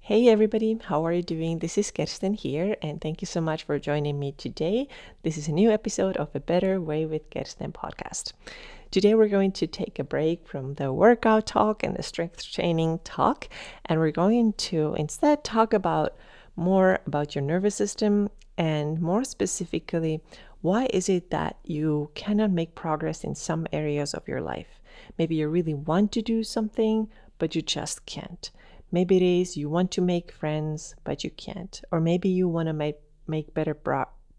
Hey everybody, how are you doing? This is Kirsten here, and thank you so much for joining me today. This is a new episode of A Better Way with Kirsten podcast. Today we're going to take a break from the workout talk and the strength training talk, and we're going to instead talk about more about your nervous system and more specifically, why is it that you cannot make progress in some areas of your life? Maybe you really want to do something, but you just can't. Maybe it is you want to make friends, but you can't. Or maybe you want to make better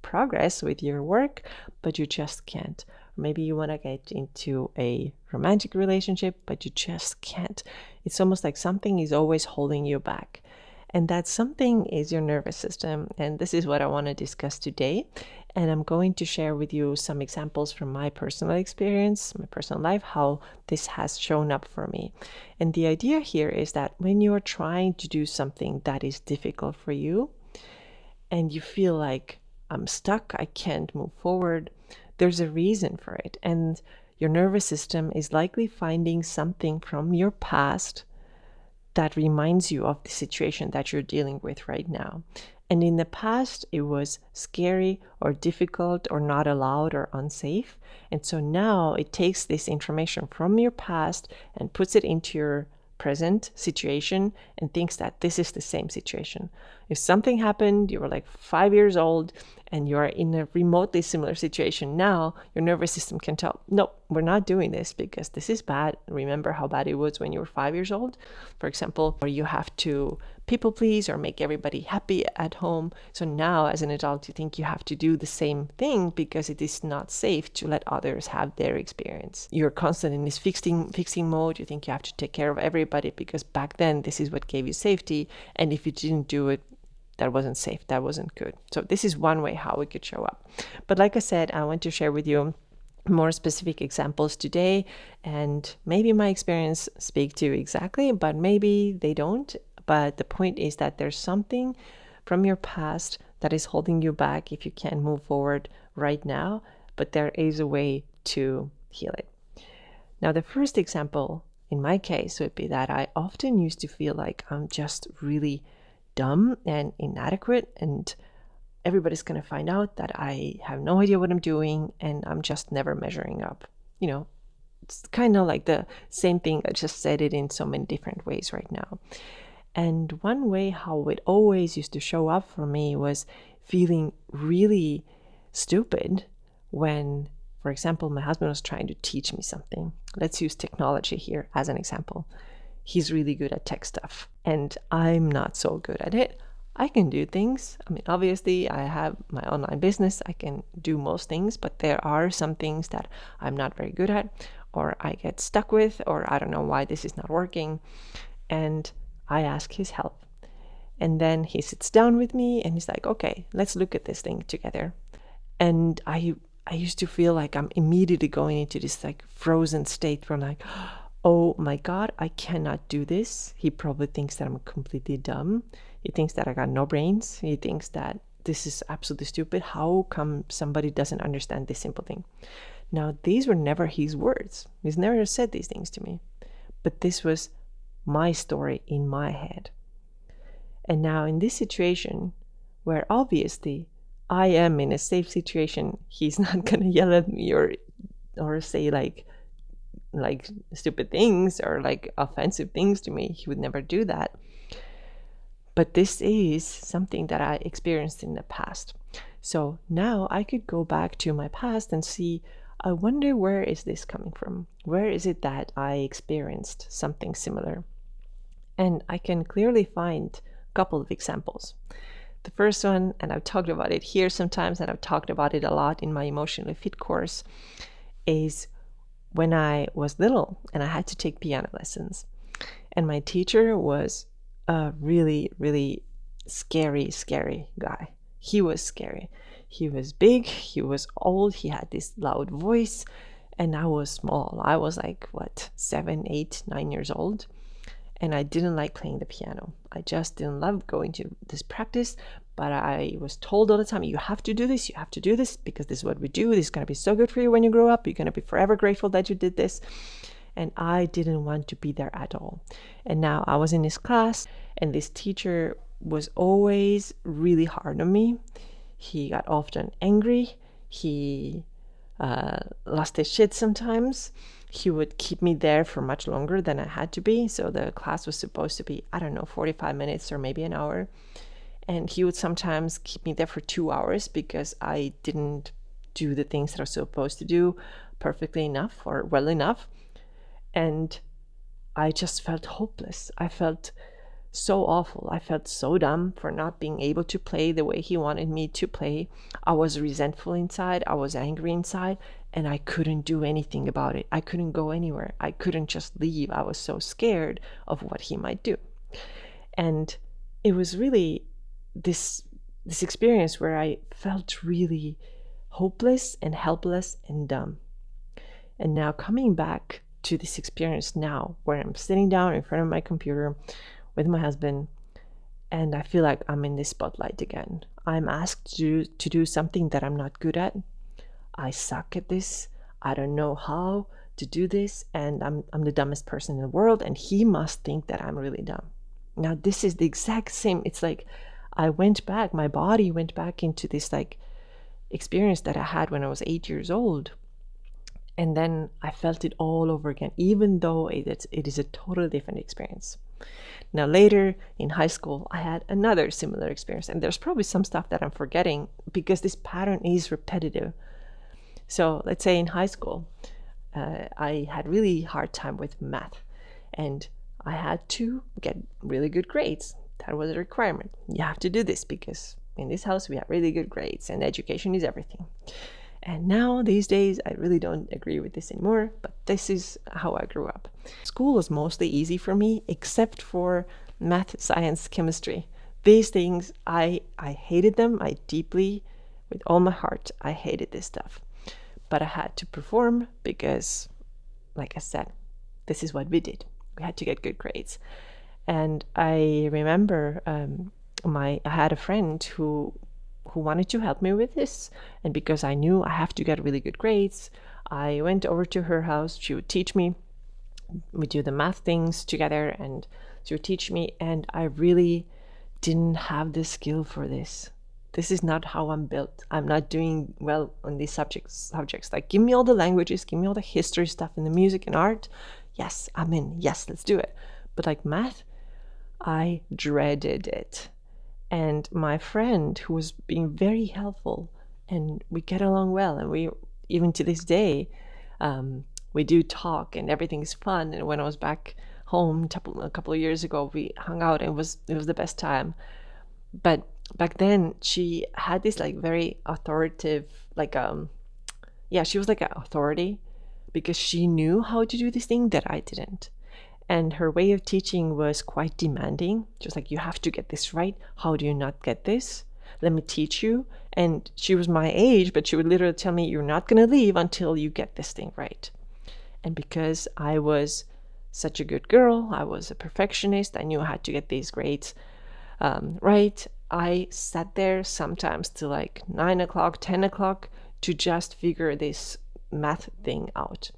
progress with your work, but you just can't. Or maybe you want to get into a romantic relationship, but you just can't. It's almost like something is always holding you back. And that something is your nervous system. And this is what I want to discuss today. And I'm going to share with you some examples from my personal experience, my personal life, how this has shown up for me. And the idea here is that when you're trying to do something that is difficult for you and you feel like I'm stuck, I can't move forward, there's a reason for it. And your nervous system is likely finding something from your past that reminds you of the situation that you're dealing with right now. And in the past, it was scary or difficult or not allowed or unsafe. And so now it takes this information from your past and puts it into your present situation and thinks that this is the same situation. If something happened, you were like 5 years old and you're in a remotely similar situation now, your nervous system can tell, no, we're not doing this because this is bad. Remember how bad it was when you were 5 years old, for example, or you have to people please or make everybody happy at home. So now as an adult, you think you have to do the same thing because it is not safe to let others have their experience. You're constantly in this fixing mode. You think you have to take care of everybody because back then this is what gave you safety. And if you didn't do it, that wasn't safe. That wasn't good. So this is one way how it could show up. But like I said, I want to share with you more specific examples today, and maybe my experience speak to you exactly, but maybe they don't. But the point is that there's something from your past that is holding you back if you can't move forward right now, but there is a way to heal it. Now, the first example in my case would be that I often used to feel like I'm just really dumb and inadequate, and everybody's going to find out that I have no idea what I'm doing and I'm just never measuring up. It's kind of like the same thing. I just said it in so many different ways right now. And one way how it always used to show up for me was feeling really stupid when, for example, my husband was trying to teach me something. Let's use technology here as an example. He's really good at tech stuff, and I'm not so good at it. I can do things. I mean, obviously, I have my online business. I can do most things, but there are some things that I'm not very good at, or I get stuck with, or I don't know why this is not working. And I ask his help. And then he sits down with me and he's like, okay, let's look at this thing together. And I used to feel like I'm immediately going into this like frozen state where I'm like, oh my God, I cannot do this. He probably thinks that I'm completely dumb. He thinks that I got no brains. He thinks that this is absolutely stupid. How come somebody doesn't understand this simple thing? Now, these were never his words. He's never said these things to me. But this was my story in my head. And now in this situation, where obviously I am in a safe situation, he's not going to yell at me or say like stupid things or like offensive things to me. He would never do that. But this is something that I experienced in the past. So now I could go back to my past and see, I wonder, where is this coming from? Where is it that I experienced something similar? And I can clearly find a couple of examples. The first one, and I've talked about it here sometimes, and I've talked about it a lot in my Emotionally Fit course, is when I was little and I had to take piano lessons. And my teacher was a really, really scary guy. He was scary. He was big, he was old, he had this loud voice, and I was small. I was like, 7, 8, 9 years old. And I didn't like playing the piano. I just didn't love going to this practice, but I was told all the time, you have to do this, because this is what we do. This is going to be so good for you when you grow up. You're going to be forever grateful that you did this. and I didn't want to be there at all. And now I was in this class, and this teacher was always really hard on me. He got often angry. He lost his shit sometimes. He would keep me there for much longer than I had to be. So the class was supposed to be, I don't know, 45 minutes or maybe an hour. And he would sometimes keep me there for 2 hours because I didn't do the things that I was supposed to do perfectly enough or well enough. And I just felt hopeless. I felt so awful. I felt so dumb for not being able to play the way he wanted me to play. I was resentful inside. I was angry inside, and I couldn't do anything about it. I couldn't go anywhere. I couldn't just leave. I was so scared of what he might do. And it was really this experience where I felt really hopeless and helpless and dumb. And now coming back to this experience now, where I'm sitting down in front of my computer with my husband, and I feel like I'm in the spotlight again. I'm asked to do something that I'm not good at. I suck at this. I don't know how to do this, and I'm the dumbest person in the world, and he must think that I'm really dumb. Now this is the exact same. It's like I went back, my body went back into this like experience that I had when I was 8 years old. And then I felt it all over again, even though it is a totally different experience. Now, later in high school, I had another similar experience, and there's probably some stuff that I'm forgetting because this pattern is repetitive. So let's say in high school, I had really hard time with math, and I had to get really good grades. That was a requirement. You have to do this because in this house we have really good grades, and education is everything. And now, these days, I really don't agree with this anymore, but this is how I grew up. School was mostly easy for me, except for math, science, chemistry. These things, I hated them. I deeply, with all my heart, I hated this stuff. But I had to perform because, like I said, this is what we did. We had to get good grades. And I remember I had a friend who wanted to help me with this, and because I knew I have to get really good grades, I went over to her house. She would teach me. We do the math things together, and she would teach me, and I really didn't have the skill for this. This is not how I'm built. I'm not doing well on these subjects. Like, give me all the languages, give me all the history stuff and the music and art. Yes, I'm in. Yes, let's do it. But like math, I dreaded it. And my friend, who was being very helpful, and we get along well, and we, even to this day, we do talk, and everything's fun. And when I was back home a couple of years ago, we hung out, and it was the best time. But back then, she had this like very authoritative, she was like an authority because she knew how to do this thing that I didn't. And her way of teaching was quite demanding. Just like, you have to get this right. How do you not get this? Let me teach you. And she was my age, but she would literally tell me, you're not going to leave until you get this thing right. And because I was such a good girl, I was a perfectionist, I knew I had to get these grades right. I sat there sometimes till like 9 o'clock, 10 o'clock to just figure this math thing out.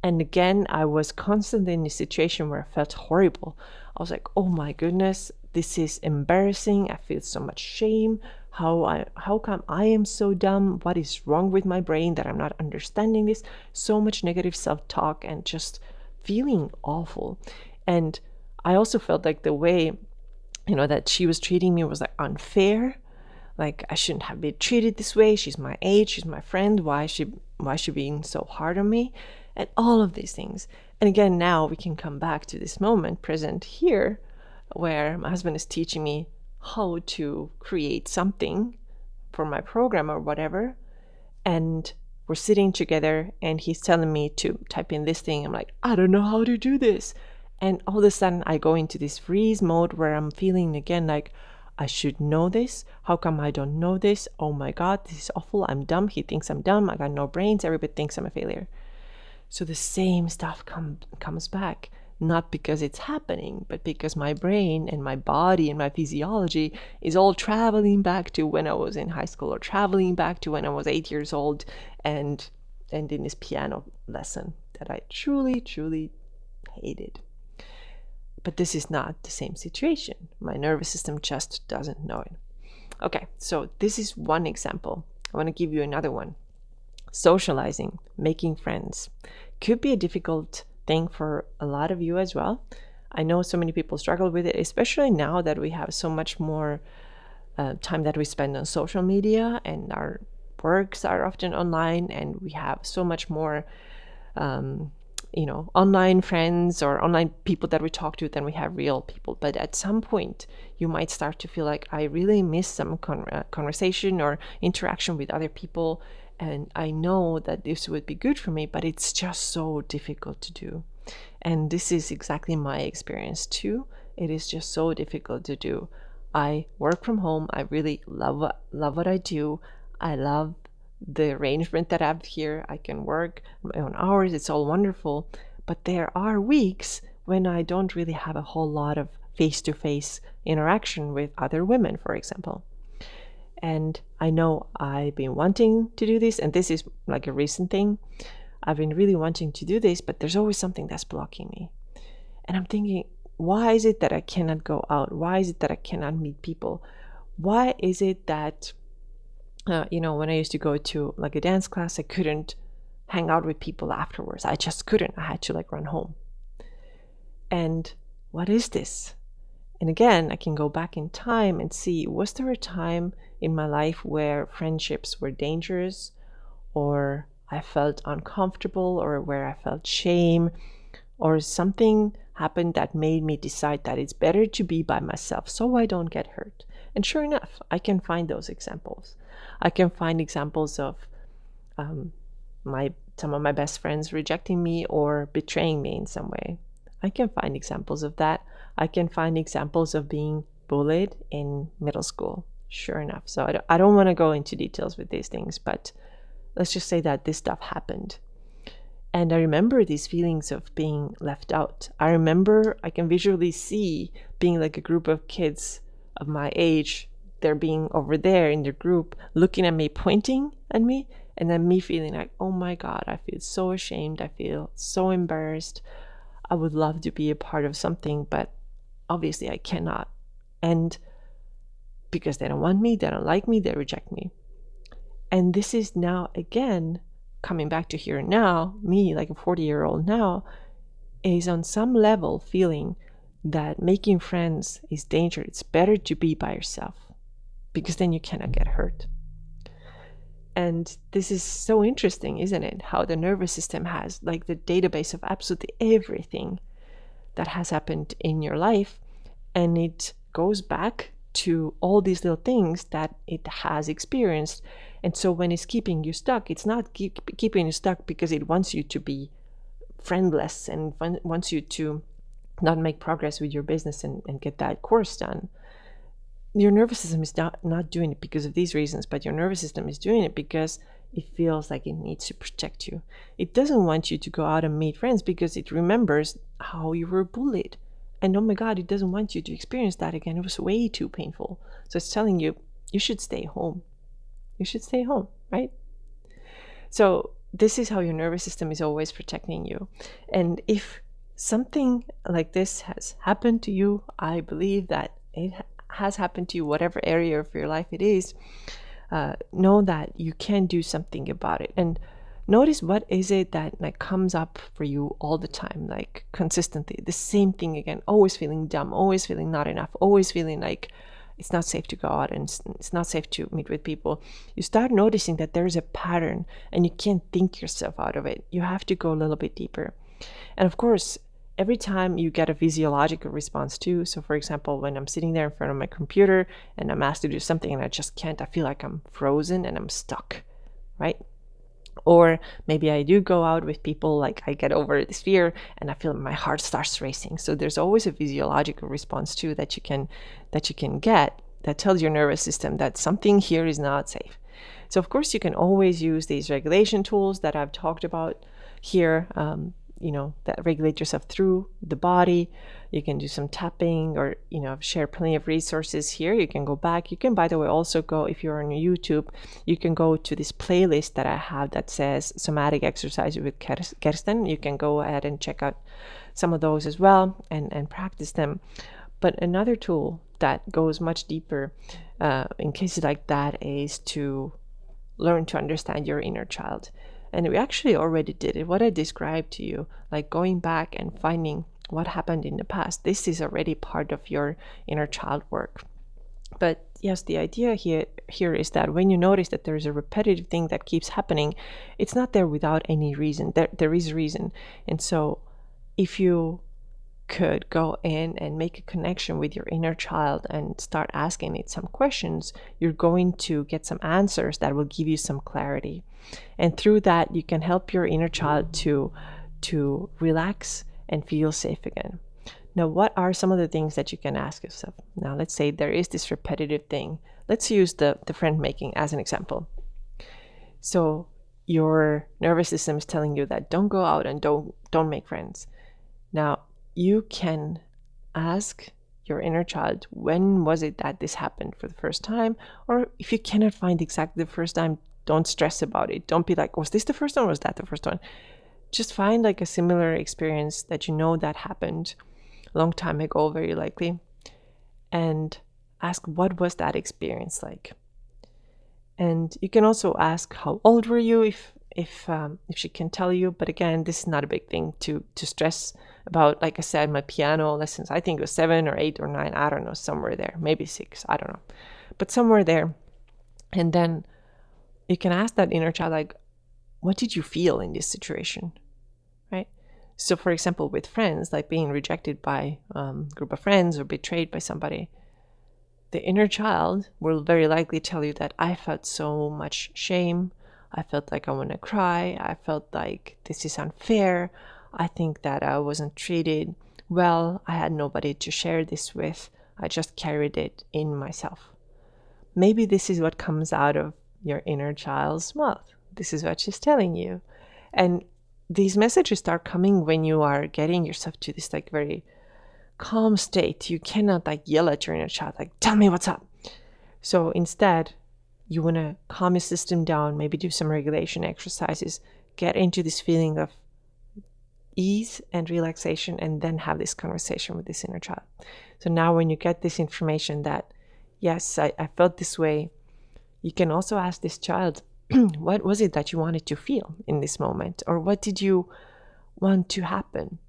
And again, I was constantly in a situation where I felt horrible. I was like, oh my goodness, this is embarrassing. I feel so much shame. How come I am so dumb? What is wrong with my brain that I'm not understanding this? So much negative self-talk and just feeling awful. And I also felt like the way, that she was treating me was like unfair. Like, I shouldn't have been treated this way. She's my age. She's my friend. Why is she being so hard on me? And all of these things. And again, now we can come back to this moment present here, where my husband is teaching me how to create something for my program or whatever. And we're sitting together, and he's telling me to type in this thing. I'm like, I don't know how to do this. And all of a sudden, I go into this freeze mode where I'm feeling again like, I should know this. How come I don't know this? Oh my God, this is awful. I'm dumb. He thinks I'm dumb. I got no brains. Everybody thinks I'm a failure. So the same stuff comes back, not because it's happening, but because my brain and my body and my physiology is all traveling back to when I was in high school, or traveling back to when I was 8 years old and in this piano lesson that I truly, truly hate it. But this is not the same situation. My nervous system just doesn't know it. Okay, so this is one example. I want to give you another one. Socializing, making friends, could be a difficult thing for a lot of you as well. I know so many people struggle with it, especially now that we have so much more time that we spend on social media, and our works are often online, and we have so much more online friends or online people that we talk to than we have real people. But at some point you might start to feel like, I really miss some conversation or interaction with other people, and I know that this would be good for me, but it's just so difficult to do. And this is exactly my experience too. It is just so difficult to do. I work from home. I really love what I do. I love the arrangement that I have here. I can work my own hours. It's all wonderful. But there are weeks when I don't really have a whole lot of face-to-face interaction with other women, for example. And I know I've been wanting to do this, and this is like a recent thing. I've been really wanting to do this, but there's always something that's blocking me. And I'm thinking, why is it that I cannot go out? Why is it that I cannot meet people? Why is it that when I used to go to like a dance class, I couldn't hang out with people afterwards. I just couldn't. I had to like run home. And what is this? And again, I can go back in time and see, was there a time in my life where friendships were dangerous, or I felt uncomfortable, or where I felt shame, or something happened that made me decide that it's better to be by myself so I don't get hurt? And sure enough, I can find those examples. I can find examples of some of my best friends rejecting me or betraying me in some way. I can find examples of that. I can find examples of being bullied in middle school. Sure enough. So I don't want to go into details with these things, but let's just say that this stuff happened. And I remember these feelings of being left out. I can visually see being like a group of kids of my age. They're being over there in their group, looking at me, pointing at me, and then me feeling like, oh my God, I feel so ashamed. I feel so embarrassed. I would love to be a part of something, but obviously I cannot. And because they don't want me, they don't like me, they reject me. And this is now, again, coming back to here and now, me, like a 40-year-old now, is on some level feeling that making friends is dangerous. It's better to be by yourself, because then you cannot get hurt. And this is so interesting, isn't it? How the nervous system has like the database of absolutely everything that has happened in your life. And it goes back to all these little things that it has experienced. And so when it's keeping you stuck, it's not keeping you stuck because it wants you to be friendless and wants you to not make progress with your business and get that course done. Your nervous system is not doing it because of these reasons, but your nervous system is doing it because it feels like it needs to protect you. It doesn't want you to go out and meet friends because it remembers how you were bullied. And oh my God, it doesn't want you to experience that again. It was way too painful. So it's telling you, you should stay home. You should stay home, right? So this is how your nervous system is always protecting you. And if something like this has happened to you, I believe that it has happened to you, whatever area of your life it is, know that you can do something about it. And notice what is it that like comes up for you all the time, like consistently, the same thing again, always feeling dumb, always feeling not enough, always feeling like it's not safe to go out and it's not safe to meet with people. You start noticing that there's a pattern and you can't think yourself out of it. You have to go a little bit deeper. And of course, every time you get a physiological response too. So for example, when I'm sitting there in front of my computer and I'm asked to do something and I just can't, I feel like I'm frozen and I'm stuck, right? Or maybe I do go out with people, like I get over this fear and I feel my heart starts racing. So there's always a physiological response too that you can get that tells your nervous system that something here is not safe. So of course you can always use these regulation tools that I've talked about here. that regulate yourself through the body. You can do some tapping, or I've shared plenty of resources here. You can go back. You can, by the way, also go, if you're on YouTube, you can go to this playlist that I have that says somatic exercises with Kersten. You can go ahead and check out some of those as well and practice them. But another tool that goes much deeper in cases like that is to learn to understand your inner child. And we actually already did it. What I described to you, like going back and finding what happened in the past, this is already part of your inner child work. But yes, the idea here is that when you notice that there's a repetitive thing that keeps happening, it's not there without any reason. There is reason. And so if you could go in and make a connection with your inner child and start asking it some questions, you're going to get some answers that will give you some clarity. And through that, you can help your inner child to relax and feel safe again. Now, what are some of the things that you can ask yourself? Now, let's say there is this repetitive thing. Let's use the friend making as an example. So your nervous system is telling you that don't go out and don't make friends. Now, you can ask your inner child, when was it that this happened for the first time? Or if you cannot find exactly the first time, don't stress about it. Don't be like, was this the first one or was that the first one? Just find like a similar experience that that happened a long time ago, very likely, and ask, what was that experience like? And you can also ask, how old were you, if she can tell you. But again, this is not a big thing to stress about. Like I said, my piano lessons, I think it was 7 or 8 or 9, I don't know, somewhere there, maybe 6, I don't know, but somewhere there. And then you can ask that inner child, like, what did you feel in this situation, right? So for example, with friends, like being rejected by a group of friends or betrayed by somebody, the inner child will very likely tell you that I felt so much shame. I felt like I want to cry. I felt like this is unfair. I think that I wasn't treated well. I had nobody to share this with. I just carried it in myself. Maybe this is what comes out of your inner child's mouth. This is what she's telling you. And these messages start coming when you are getting yourself to this like very calm state. You cannot like yell at your inner child, like, tell me what's up. So instead, you want to calm your system down, maybe do some regulation exercises, get into this feeling of ease and relaxation, and then have this conversation with this inner child. So now when you get this information that, yes, I felt this way, you can also ask this child, what was it that you wanted to feel in this moment? Or what did you want to happen?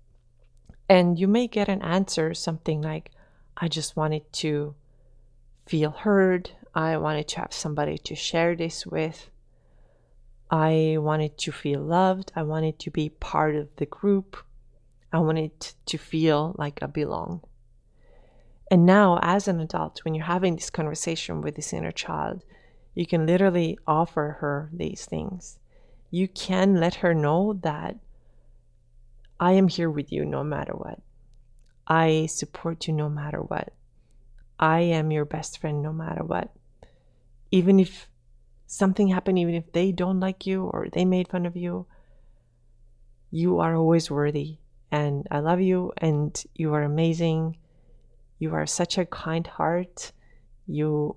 And you may get an answer, something like, I just wanted to feel heard. I wanted to have somebody to share this with. I wanted to feel loved. I wanted to be part of the group. I wanted to feel like I belong. And now, as an adult, when you're having this conversation with this inner child, you can literally offer her these things. You can let her know that I am here with you no matter what. I support you no matter what. I am your best friend no matter what. Even if something happened, even if they don't like you or they made fun of you, you are always worthy. And I love you, and you are amazing. You are such a kind heart. You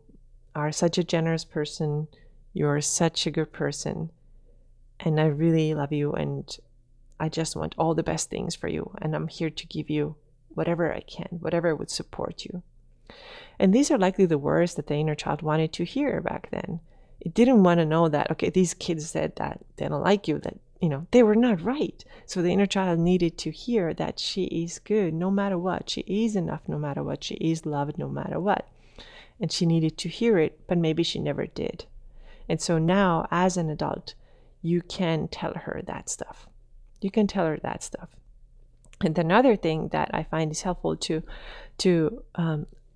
are such a generous person. You are such a good person. And I really love you, and I just want all the best things for you. And I'm here to give you whatever I can, whatever would support you. And these are likely the words that the inner child wanted to hear back then. It didn't want to know that, okay, these kids said that they don't like you, that, they were not right. So the inner child needed to hear that she is good no matter what. She is enough no matter what. She is loved no matter what. And she needed to hear it, but maybe she never did. And so now, as an adult, you can tell her that stuff. You can tell her that stuff. And another thing that I find is helpful to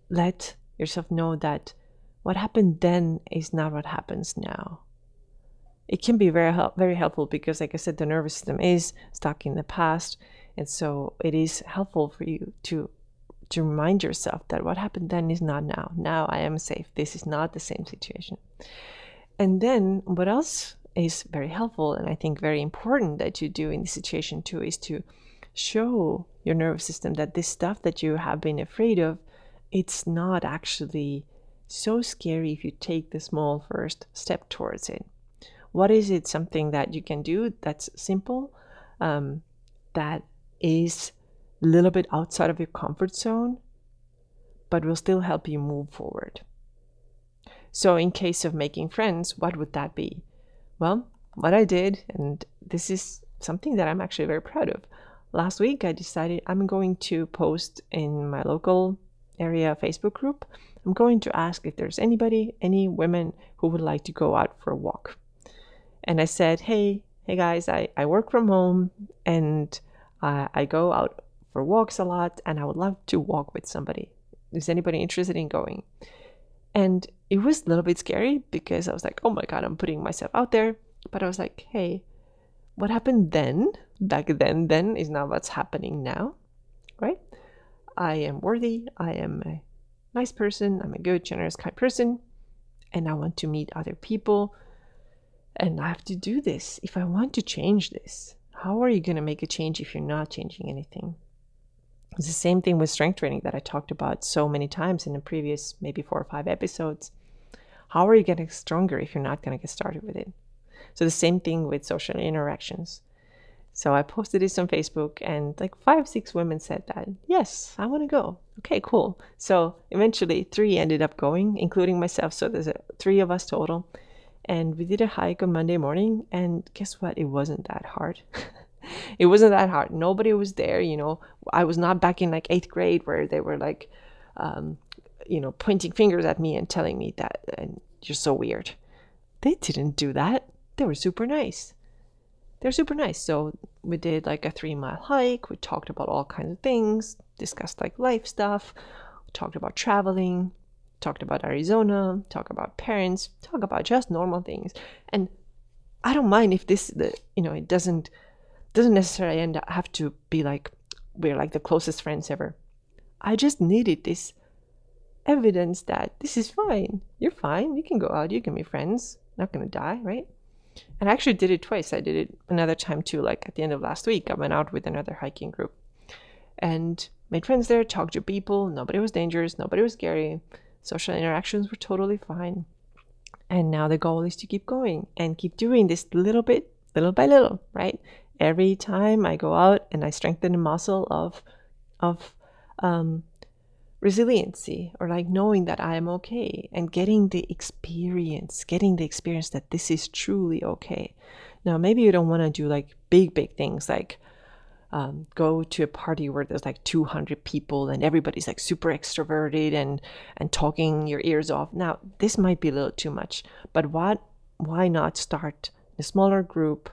let yourself know that what happened then is not what happens now. It can be very helpful because, like I said, the nervous system is stuck in the past. And so it is helpful for you to remind yourself that what happened then is not now. Now I am safe. This is not the same situation. And then what else is very helpful, and I think very important that you do in this situation too, is to show your nervous system that this stuff that you have been afraid of, it's not actually so scary if you take the small first step towards it. What is it? Something that you can do that's simple, that is a little bit outside of your comfort zone, but will still help you move forward. So in case of making friends, what would that be? Well, what I did, and this is something that I'm actually very proud of. Last week, I decided I'm going to post in my local area Facebook group. I'm going to ask if there's any women who would like to go out for a walk. And I said, hey guys, I work from home and I go out for walks a lot, and I would love to walk with somebody. Is anybody interested in going? And it was a little bit scary because I was like, oh my God, I'm putting myself out there. But I was like, hey, what happened then, back then is not what's happening now, right? I am worthy. I am a nice person. I'm a good, generous, kind person. And I want to meet other people. And I have to do this if I want to change this. How are you going to make a change if you're not changing anything? It's the same thing with strength training that I talked about so many times in the previous maybe 4 or 5 episodes. How are you getting stronger if you're not going to get started with it? So the same thing with social interactions. So I posted this on Facebook, and like 5, 6 women said that, yes, I want to go. Okay, cool. So eventually 3 ended up going, including myself. So there's 3 of us total. And we did a hike on Monday morning, and guess what? It wasn't that hard. It wasn't that hard. Nobody was there, I was not back in like 8th grade where they were like, pointing fingers at me and telling me that and you're so weird. They didn't do that. They were super nice. They're super nice. So we did like a 3-mile hike. We talked about all kinds of things, discussed like life stuff, talked about traveling, talked about Arizona, talked about parents, talked about just normal things. And I don't mind if it doesn't necessarily have to be like we're like the closest friends ever. I just needed this evidence that this is fine. You're fine. You can go out. You can be friends. Not going to die, right? And I actually did it twice. I did it another time too. Like at the end of last week, I went out with another hiking group and made friends there, talked to people. Nobody was dangerous. Nobody was scary. Social interactions were totally fine. And now the goal is to keep going and keep doing this little by little, right? Every time I go out and I strengthen the muscle of resiliency, or like knowing that I am okay and getting the experience that this is truly okay. Now, maybe you don't want to do like big things like go to a party where there's like 200 people and everybody's like super extroverted and talking your ears off. Now, this might be a little too much, but why not start a smaller group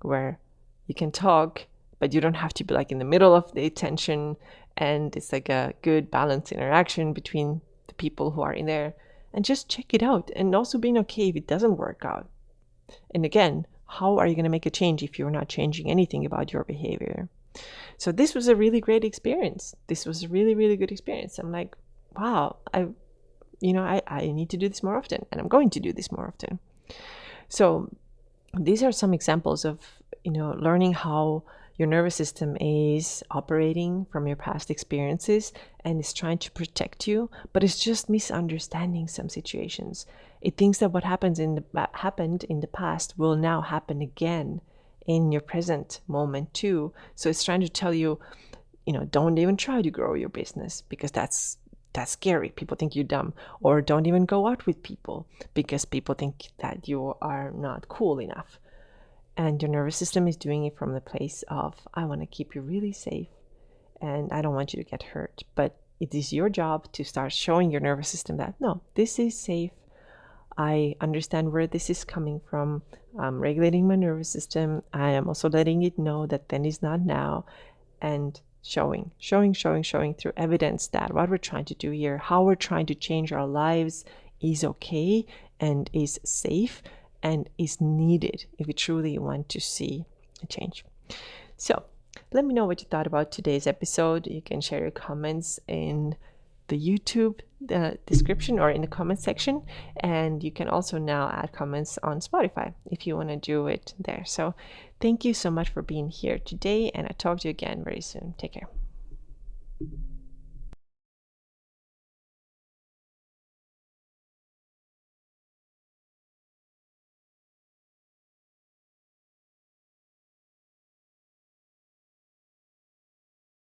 where you can talk, but you don't have to be like in the middle of the attention, and it's like a good balanced interaction between the people who are in there, and just check it out, and also being okay if it doesn't work out. And again, how are you going to make a change if you're not changing anything about your behavior? So this was a really great experience. This was a really, really good experience. I'm like, wow, I need to do this more often, and I'm going to do this more often. So these are some examples of, learning how your nervous system is operating from your past experiences and is trying to protect you, but it's just misunderstanding some situations. It thinks that what happened in the past will now happen again in your present moment too. So it's trying to tell you, don't even try to grow your business because that's scary. People think you're dumb. Or don't even go out with people because people think that you are not cool enough. And your nervous system is doing it from the place of, I want to keep you really safe and I don't want you to get hurt. But it is your job to start showing your nervous system that, no, this is safe. I understand where this is coming from. I'm regulating my nervous system. I am also letting it know that then is not now. And showing through evidence that what we're trying to do here, how we're trying to change our lives is okay and is safe and is needed if we truly want to see a change. So let me know what you thought about today's episode. You can share your comments in the YouTube description or in the comment section. And you can also now add comments on Spotify if you want to do it there. So thank you so much for being here today, and I'll talk to you again very soon. Take care.